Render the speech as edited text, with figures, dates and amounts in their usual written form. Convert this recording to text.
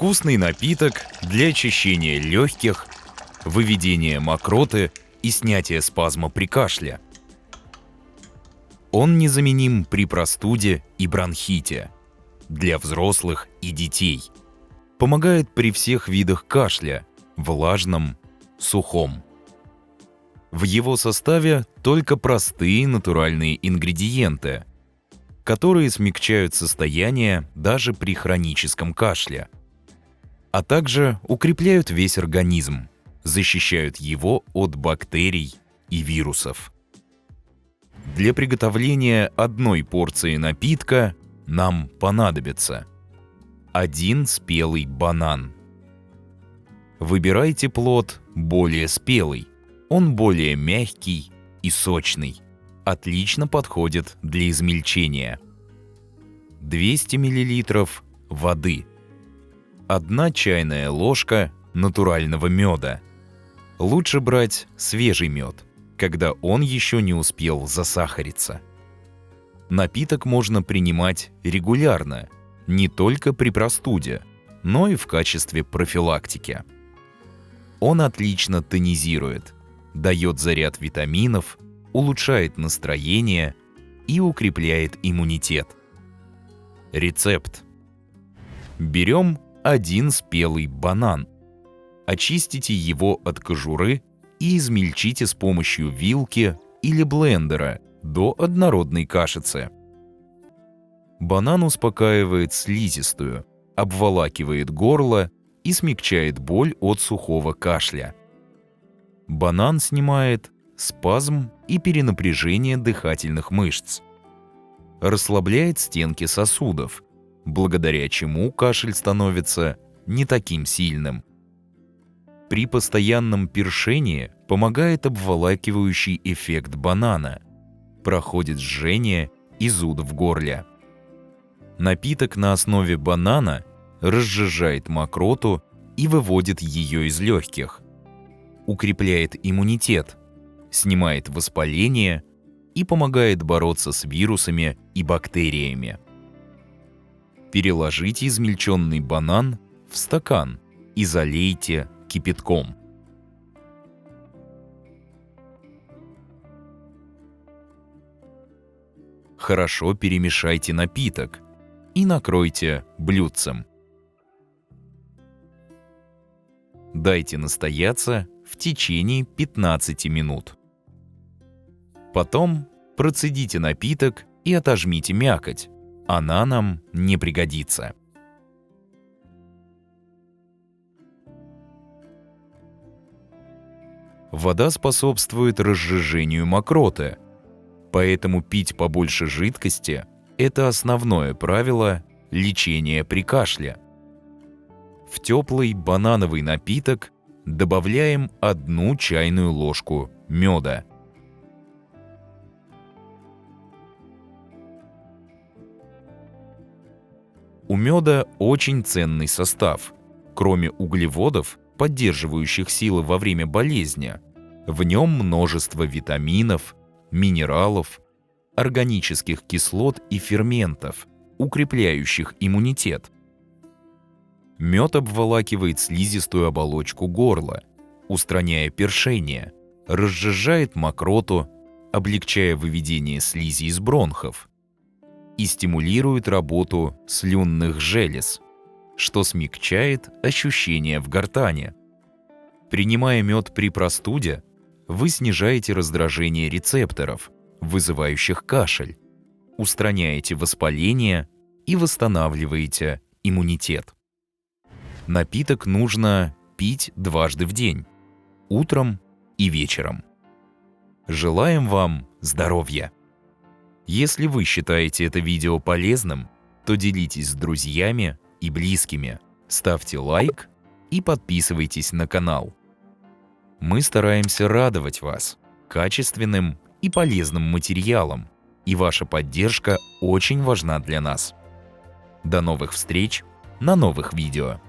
Вкусный напиток для очищения легких, выведения мокроты и снятия спазма при кашле. Он незаменим при простуде и бронхите, для взрослых и детей. Помогает при всех видах кашля – влажном, сухом. В его составе только простые натуральные ингредиенты, которые смягчают состояние даже при хроническом кашле, а также укрепляют весь организм, защищают его от бактерий и вирусов. Для приготовления одной порции напитка нам понадобится 1 спелый банан. Выбирайте плод более спелый, он более мягкий и сочный, отлично подходит для измельчения. 200 мл воды, 1 чайная ложка натурального меда. Лучше брать свежий мед, когда он еще не успел засахариться. Напиток можно принимать регулярно, не только при простуде, но и в качестве профилактики. Он отлично тонизирует, дает заряд витаминов, улучшает настроение и укрепляет иммунитет. Рецепт. Берем 1 спелый банан. Очистите его от кожуры и измельчите с помощью вилки или блендера до однородной кашицы. Банан успокаивает слизистую, обволакивает горло и смягчает боль от сухого кашля. Банан снимает спазм и перенапряжение дыхательных мышц. Расслабляет стенки сосудов, благодаря чему кашель становится не таким сильным. При постоянном першении помогает обволакивающий эффект банана. Проходит жжение и зуд в горле. Напиток на основе банана разжижает мокроту и выводит ее из легких. Укрепляет иммунитет, снимает воспаление и помогает бороться с вирусами и бактериями. Переложите измельченный банан в стакан и залейте кипятком. Хорошо перемешайте напиток и накройте блюдцем. Дайте настояться в течение 15 минут. Потом процедите напиток и отожмите мякоть, она нам не пригодится. Вода способствует разжижению мокроты, поэтому пить побольше жидкости – это основное правило лечения при кашле. В теплый банановый напиток добавляем 1 чайную ложку меда. У меда очень ценный состав. Кроме углеводов, поддерживающих силы во время болезни, в нем множество витаминов, минералов, органических кислот и ферментов, укрепляющих иммунитет. Мед обволакивает слизистую оболочку горла, устраняя першение, разжижает мокроту, облегчая выведение слизи из бронхов, и стимулирует работу слюнных желез, что смягчает ощущения в гортани. Принимая мед при простуде, вы снижаете раздражение рецепторов, вызывающих кашель, устраняете воспаление и восстанавливаете иммунитет. Напиток нужно пить дважды в день, утром и вечером. Желаем вам здоровья! Если вы считаете это видео полезным, то делитесь с друзьями и близкими, ставьте лайк и подписывайтесь на канал. Мы стараемся радовать вас качественным и полезным материалом, и ваша поддержка очень важна для нас. До новых встреч на новых видео!